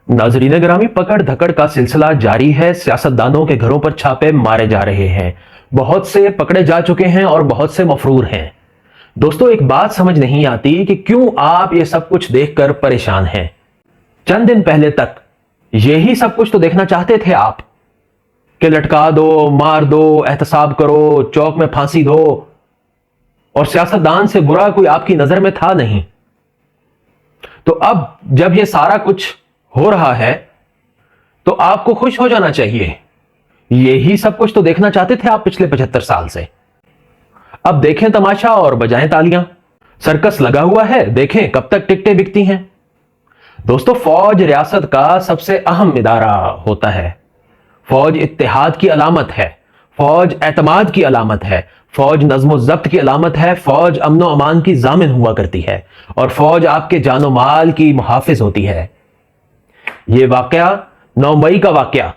नाजरीन ग्रामी, पकड़ धकड़ का सिलसिला जारी है। सियासतदानों के घरों पर छापे मारे जा रहे हैं। बहुत से पकड़े जा चुके हैं और बहुत से मफरूर हैं। दोस्तों, एक बात समझ नहीं आती कि क्यों आप ये सब कुछ देखकर परेशान हैं। चंद दिन पहले तक यही सब कुछ तो देखना चाहते थे आप, कि लटका दो, मार दो, एहतसाब करो, चौक में फांसी दो, और सियासतदान से बुरा कोई आपकी नजर में था नहीं। तो अब जब ये सारा कुछ हो रहा है तो आपको खुश हो जाना चाहिए। यही सब कुछ तो देखना चाहते थे आप पिछले 75 साल से। अब देखें तमाशा और बजाएं तालियां। सर्कस लगा हुआ है, देखें कब तक टिकटें बिकती हैं। दोस्तों, फौज रियासत का सबसे अहम इदारा होता है। फौज इत्तेहाद की अलामत है, फौज एतमाद की अलामत है, फौज नज़्म ज़ब्त की अलामत है, फौज अमन व अमान की जामिन हुआ करती है, और फौज आपके जानो माल की मुहाफिज होती है। ये वाकया 9 मई का वाकया,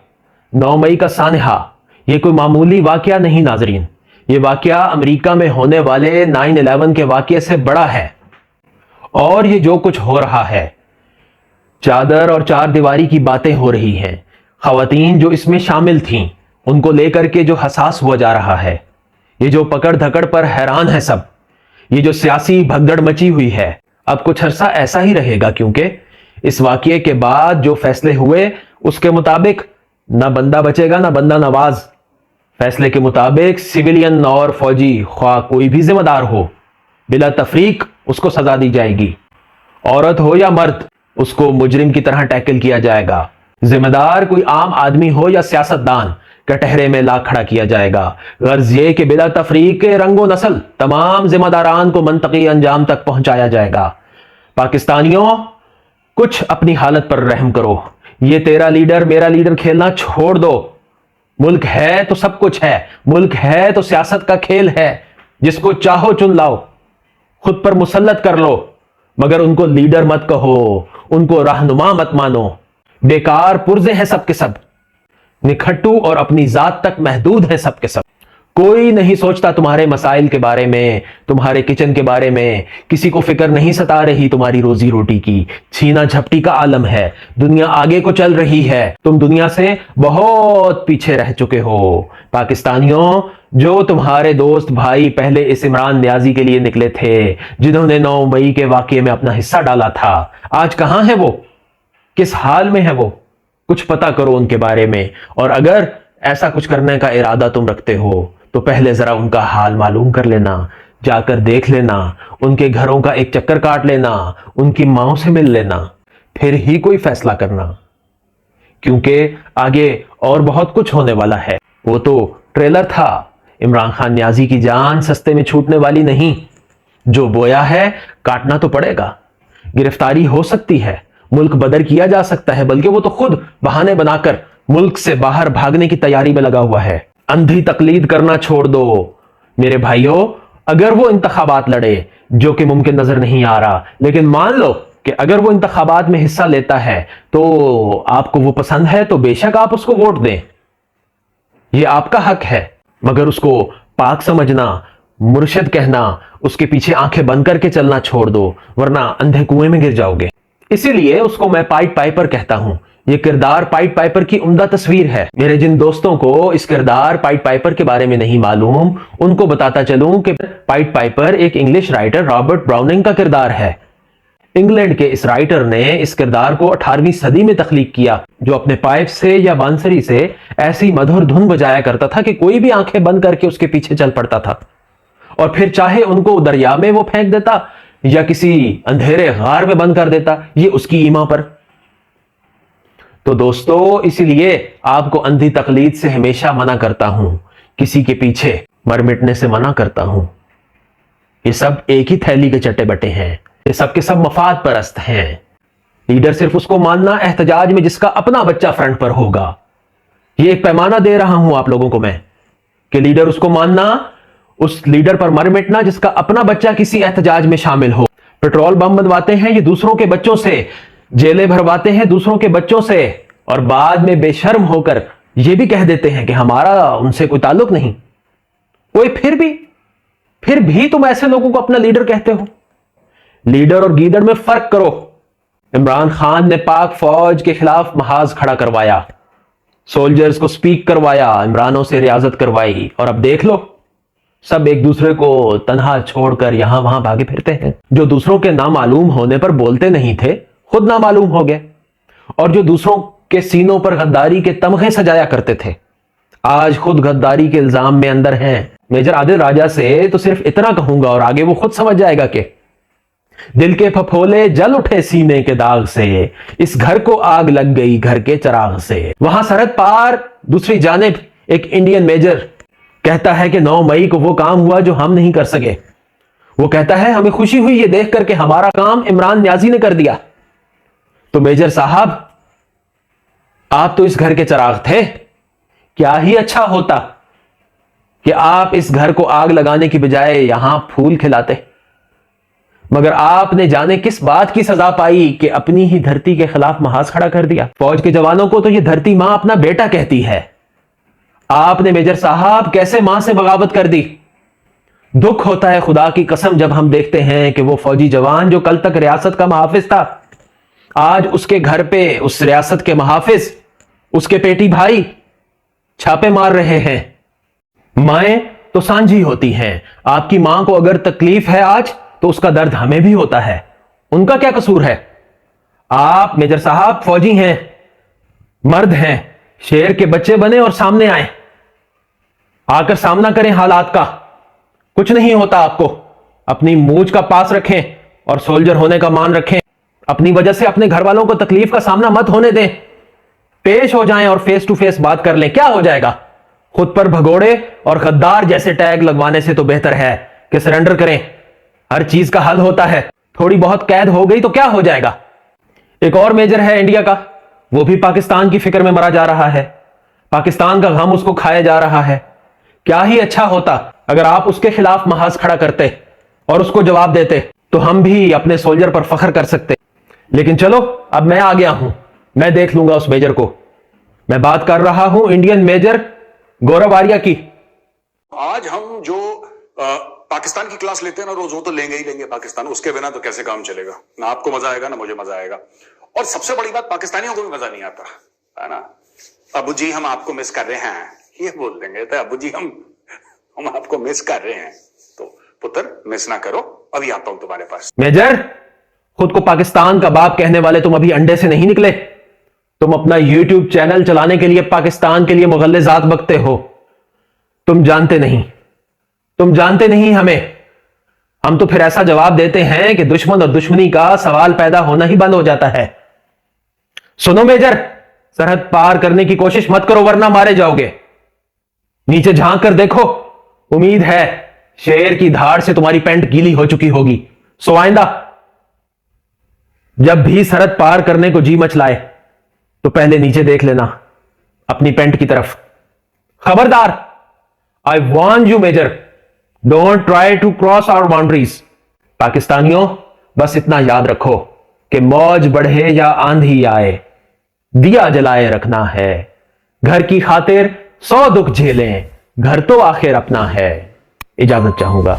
9 मई का सानहा, ये कोई मामूली वाकया नहीं नाजरीन। ये वाकया अमेरिका में होने वाले 9/11 के वाकये से बड़ा है। और ये जो कुछ हो रहा है, चादर और चार दीवारी की बातें हो रही हैं। खवातीन जो इसमें शामिल थीं उनको लेकर के जो हसास हुआ जा रहा है, ये जो पकड़ धकड़ पर हैरान है सब, ये जो सियासी भगदड़ मची हुई है, अब कुछ अरसा ऐसा ही रहेगा। क्योंकि इस वाकये के बाद जो फैसले हुए उसके मुताबिक ना बंदा बचेगा ना बंदा नवाज। फैसले के मुताबिक सिविलियन और फौजी, ख्वाह कोई भी जिम्मेदार हो, बिला तफरीक उसको सजा दी जाएगी। औरत हो या मर्द, उसको मुजरिम की तरह टैकल किया जाएगा। जिम्मेदार कोई आम आदमी हो या सियासतदान, कटहरे में ला खड़ा किया जाएगा। गर्ज ये कि बिला तफरीक के रंगो नस्ल तमाम जिम्मेदारान को मंतकी अंजाम तक पहुंचाया जाएगा। पाकिस्तानियों, कुछ अपनी हालत पर रहम करो। ये तेरा लीडर मेरा लीडर खेलना छोड़ दो। मुल्क है तो सब कुछ है, मुल्क है तो सियासत का खेल है। जिसको चाहो चुन लाओ, खुद पर मुसल्लत कर लो, मगर उनको लीडर मत कहो, उनको रहनुमा मत मानो। बेकार पुर्जे हैं सबके सब, निखट्टू और अपनी जात तक महदूद हैं सबके सब। कोई नहीं सोचता तुम्हारे मसाइल के बारे में, तुम्हारे किचन के बारे में। किसी को फिक्र नहीं सता रही तुम्हारी रोजी रोटी की। छीना झपटी का आलम है, दुनिया आगे को चल रही है, तुम दुनिया से बहुत पीछे रह चुके हो। पाकिस्तानियों, जो तुम्हारे दोस्त भाई पहले इस इमरान नियाजी के लिए निकले थे, जिन्होंने 9 मई के वाकये में अपना हिस्सा डाला था, आज कहां है वो? किस हाल में है वो? कुछ पता करो उनके बारे में। और अगर ऐसा कुछ करने का इरादा तुम रखते हो तो पहले जरा उनका हाल मालूम कर लेना, जाकर देख लेना, उनके घरों का एक चक्कर काट लेना, उनकी मांओं से मिल लेना, फिर ही कोई फैसला करना। क्योंकि आगे और बहुत कुछ होने वाला है। वो तो ट्रेलर था। इमरान खान नियाजी की जान सस्ते में छूटने वाली नहीं। जो बोया है काटना तो पड़ेगा। गिरफ्तारी हो सकती है, मुल्क बदर किया जा सकता है, बल्कि वो तो खुद बहाने बनाकर मुल्क से बाहर भागने की तैयारी में लगा हुआ है। अंधी तकलीद करना छोड़ दो मेरे भाइयों। अगर वो इंतखाबात लड़े, जो कि मुमकिन नजर नहीं आ रहा, लेकिन मान लो कि अगर वो इंतखाबात में हिस्सा लेता है तो आपको वो पसंद है, तो बेशक आप उसको वोट दें, ये आपका हक है। मगर उसको पाक समझना, मुर्शिद कहना, उसके पीछे आंखें बंद करके चलना छोड़ दो, वरना अंधे कुएं में गिर जाओगे। इसीलिए उसको मैं पाइट पाइपर कहता हूं। यह किरदार पाइट पाइपर की उम्दा तस्वीर है। मेरे जिन दोस्तों को इस किरदार पाइट पाइपर के बारे में नहीं मालूम, उनको बताता चलूं कि पाइट पाइपर एक इंग्लिश राइटर रॉबर्ट ब्राउनिंग का किरदार है। इंग्लैंड के इस राइटर ने इस किरदार को 18वीं सदी में तख्लीक किया, जो अपने पाइप से या बांसुरी से ऐसी मधुर धुन बजाया करता था कि कोई भी आंखें बंद करके उसके पीछे चल पड़ता था, और फिर चाहे उनको दरिया में वो फेंक देता या किसी अंधेरे गार में बंद कर देता, ये उसकी ईमा पर। तो दोस्तों, इसीलिए आपको अंधी तकलीद से हमेशा मना करता हूं, किसी के पीछे मर मिटने से मना करता हूं। ये सब एक ही थैली के चट्टे बटे हैं, ये सब के सब मफाद परस्त हैं। लीडर सिर्फ उसको मानना एहतजाज में जिसका अपना बच्चा फ्रंट पर होगा। ये एक पैमाना दे रहा हूं आप लोगों को मैं, कि लीडर उसको मानना, उस लीडर पर मर मिटना जिसका अपना बच्चा किसी एहतजाज में शामिल हो। पेट्रोल बम बनवाते हैं ये दूसरों के बच्चों से, जेलें भरवाते हैं दूसरों के बच्चों से, और बाद में बेशर्म होकर ये भी कह देते हैं कि हमारा उनसे कोई ताल्लुक नहीं। कोई फिर भी तुम ऐसे लोगों को अपना लीडर कहते हो। लीडर और गीदड़ में फर्क करो। عمران خان نے پاک فوج کے خلاف محاذ کھڑا کروایا، سولجرز کو سپیک کروایا، عمرانوں سے ریاضت کروائی، اور اب دیکھ لو سب ایک دوسرے کو تنہا چھوڑ کر یہاں وہاں بھاگے پھرتے ہیں۔ جو دوسروں کے نامعلوم ہونے پر بولتے نہیں تھے خود نامعلوم ہو گئے، اور جو دوسروں کے سینوں پر غداری کے تمغے سجایا کرتے تھے آج خود غداری کے الزام میں اندر ہیں۔ میجر عادل راجہ سے تو صرف اتنا کہوں گا اور آگے وہ خود سمجھ جائے گا کہ دل کے پھپھولے جل اٹھے سینے کے داغ سے، اس گھر کو آگ لگ گئی گھر کے چراغ سے۔ وہاں سرحد پار دوسری جانب ایک انڈین میجر کہتا ہے کہ 9 مئی کو وہ کام ہوا جو ہم نہیں کر سکے۔ وہ کہتا ہے ہمیں خوشی ہوئی یہ دیکھ کر کہ ہمارا کام عمران نیازی نے کر دیا۔ تو میجر صاحب آپ تو اس گھر کے چراغ تھے، کیا ہی اچھا ہوتا کہ آپ اس گھر کو آگ لگانے کی بجائے یہاں پھول کھلاتے، مگر آپ نے جانے کس بات کی سزا پائی کہ اپنی ہی دھرتی کے خلاف محاذ کھڑا کر دیا۔ فوج کے جوانوں کو تو یہ دھرتی ماں اپنا بیٹا کہتی ہے، آپ نے میجر صاحب کیسے ماں سے بغاوت کر دی۔ دکھ ہوتا ہے خدا کی قسم جب ہم دیکھتے ہیں کہ وہ فوجی جوان جو کل تک ریاست کا محافظ تھا آج اس کے گھر پہ اس ریاست کے محافظ اس کے پیٹی بھائی چھاپے مار رہے ہیں۔ مائیں تو سانجھی ہوتی ہیں، آپ کی ماں کو اگر تکلیف ہے آج تو اس کا درد ہمیں بھی ہوتا ہے، ان کا کیا قصور ہے؟ آپ میجر صاحب فوجی ہیں، مرد ہیں، شیر کے بچے بنے اور سامنے آئیں، آ کر سامنا کریں حالات کا۔ کچھ نہیں ہوتا آپ کو، اپنی مونچھ کا پاس رکھیں اور سولجر ہونے کا مان رکھیں، اپنی وجہ سے اپنے گھر والوں کو تکلیف کا سامنا مت ہونے دیں، پیش ہو جائیں اور فیس ٹو فیس بات کر لیں، کیا ہو جائے گا؟ خود پر بھگوڑے اور غدار جیسے ٹیگ لگوانے سے تو بہتر ہے کہ سرنڈر کریں، ہر چیز کا حل ہوتا ہے، تھوڑی بہت قید ہو گئی تو کیا ہو جائے گا۔ ایک اور میجر ہے انڈیا کا، وہ بھی پاکستان کی فکر میں مرا جا رہا ہے، پاکستان کا غم اس کو کھایا جا رہا ہے۔ کیا ہی اچھا ہوتا اگر آپ اس کے خلاف محاذ کھڑا کرتے اور اس کو جواب دیتے تو ہم بھی اپنے سولجر پر فخر کر سکتے۔ لیکن چلو اب میں آ گیا ہوں، میں دیکھ لوں گا اس میجر کو۔ میں بات کر رہا ہوں انڈین میجر گورو آریہ کی۔ آج ہم جو پاکستان کی کلاس لیتے ہیں نا روز، وہ تو لیں گے ہی لیں گے پاکستان، اس کے بنا تو کیسے کام چلے گا؟ نہ آپ کو مزہ آئے گا نہ مجھے مزہ آئے گا، اور سب سے بڑی بات پاکستانیوں کو بھی مزہ نہیں آتا ہے نا۔ ابو جی ہم آپ کو مس کر رہے ہیں، یہ بول دیں گے تو ابو جی ہم آپ کو مس کر رہے ہیں، تو پتر مس نہ کرو، ابھی آتا ہوں تمہارے پاس۔ میجر خود کو پاکستان کا باپ کہنے والے تم ابھی انڈے سے نہیں نکلے، تم اپنا یوٹیوب چینل چلانے کے لیے پاکستان کے لیے مغلظات بکتے ہو۔ تم جانتے نہیں ہمیں، ہم تو پھر ایسا جواب دیتے ہیں کہ دشمن اور دشمنی کا سوال پیدا ہونا ہی بند ہو جاتا ہے۔ سنو میجر، سرحد پار کرنے کی کوشش مت کرو ورنہ مارے جاؤ گے۔ نیچے جھانک کر دیکھو، امید ہے شیر کی دھاڑ سے تمہاری پینٹ گیلی ہو چکی ہوگی، سو آئندہ جب بھی سرحد پار کرنے کو جی مچ لائے تو پہلے نیچے دیکھ لینا اپنی پینٹ کی طرف۔ خبردار، I warn you major, don't try to cross our boundaries. پاکستانیوں بس اتنا یاد رکھو کہ موج بڑھے یا آندھی آئے، دیا جلائے رکھنا ہے، گھر کی خاطر 100 دکھ جھیلیں، گھر تو آخر اپنا ہے۔ اجازت چاہوں گا۔